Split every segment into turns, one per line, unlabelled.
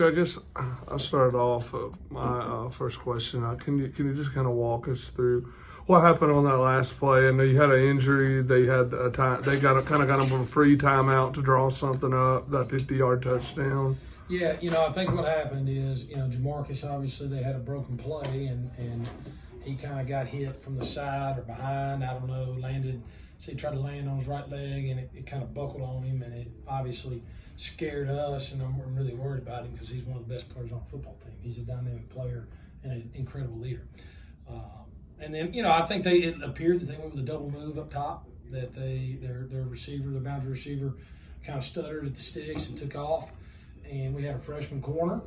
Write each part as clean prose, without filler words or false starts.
I guess I started off my first question. Can you just kind of walk us through what happened on that last play? I know you had an injury. They had a time. They got them a free timeout to draw something up. That 50-yard touchdown.
Yeah, I think what happened is, Jamarcus, obviously they had a broken play and he kind of got hit from the side or behind. I don't know, landed. So he tried to land on his right leg and it kind of buckled on him, and it obviously scared us, and I'm really worried about him because he's one of the best players on the football team. He's a dynamic player and an incredible leader. And then, I think it appeared that they went with a double move up top, that their receiver, the boundary receiver, kind of stuttered at the sticks and took off. And we had a freshman corner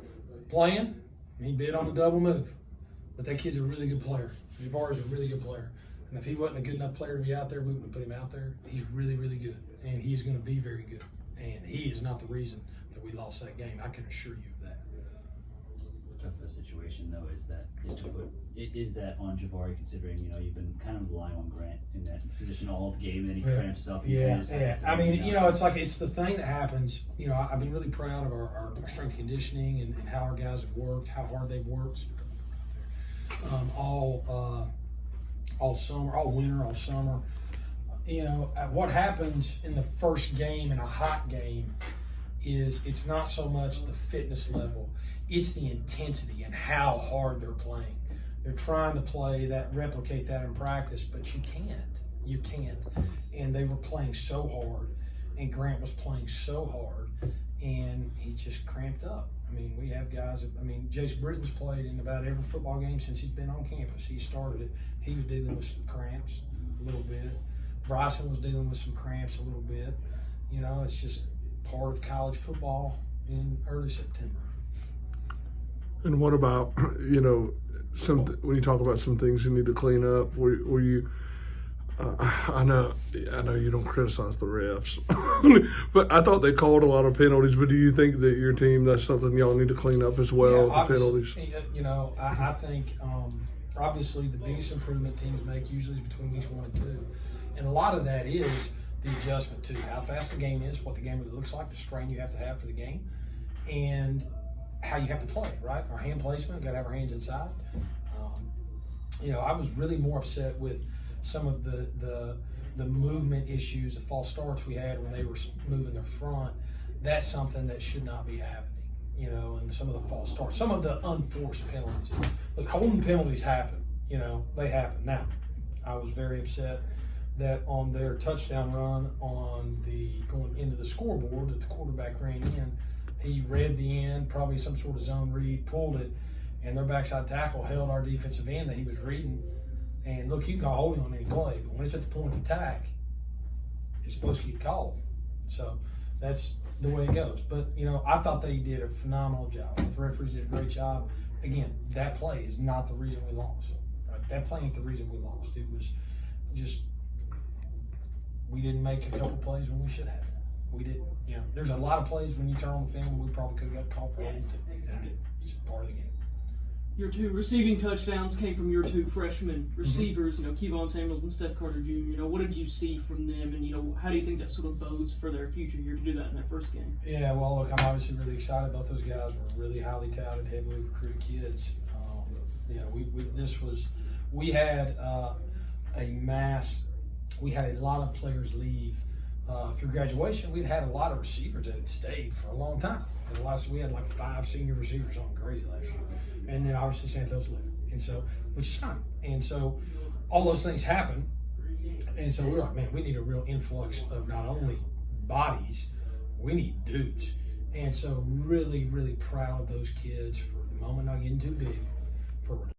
playing. He bid on the double move. But that kid's a really good player. Javari's a really good player. And if he wasn't a good enough player to be out there, we wouldn't have put him out there. He's really, really good. And he's going to be very good. And he is not the reason that we lost that game. I can assure you of that.
Tough the situation though is that on Javari, considering you've been kind of relying on Grant in that position all of the game, and then he cramps up.
Yeah. I mean, it's the thing that happens. I've been really proud of our strength and conditioning and how our guys have worked, how hard they've worked, all summer, all winter, all summer. What happens in the first game in a hot game is it's not so much the fitness level, it's the intensity and how hard they're playing. They're trying to replicate that in practice, but you can't. And they were playing so hard, and Grant was playing so hard, and he just cramped up. I mean, we have guys, Jace Britton's played in about every football game since he's been on campus. He started it. He was dealing with some cramps a little bit. Bryson was dealing with some cramps a little bit. It's just part of college football in early September.
And what about, when you talk about some things you need to clean up, were you, I know you don't criticize the refs, but I thought they called a lot of penalties. But do you think that your team, that's something y'all need to clean up as well, the penalties?
I think obviously the biggest improvement teams make usually is between weeks 1 and 2. And a lot of that is the adjustment to how fast the game is, what the game really looks like, the strain you have to have for the game, and how you have to play, right? Our hand placement, got to have our hands inside. I was really more upset with some of the movement issues, the false starts we had when they were moving their front. That's something that should not be happening, and some of the false starts, some of the unforced penalties. Look, holding penalties happen, they happen. Now, I was very upset that on their touchdown run going into the scoreboard that the quarterback ran in, he read the end, probably some sort of zone read, pulled it, and their backside tackle held our defensive end that he was reading. And look, you can call holding on any play, but when it's at the point of attack, it's supposed to get called. So that's the way it goes. But, I thought they did a phenomenal job. The referees did a great job. Again, that play is not the reason we lost. Right? That play ain't the reason we lost. It was just we didn't make a couple plays when we should have. We didn't. There's a lot of plays when you turn on the film we probably could have got called for holding. It's part of the game.
Your 2 receiving touchdowns came from your 2 freshman receivers, Kevon Samuels and Steph Carter Jr. What did you see from them, and how do you think that sort of bodes for their future here to do that in their first game?
Yeah, well, look, I'm obviously really excited. Both those guys were really highly touted, heavily recruited kids. We had we had a lot of players leave through graduation. We'd had a lot of receivers that had stayed for a long time. We had like 5 senior receivers, something crazy last year. And then obviously Santos left, and so, which is fine. And so all those things happen. And so we're like, man, we need a real influx of not only bodies, we need dudes. And so really, really proud of those kids for the moment not getting too big, for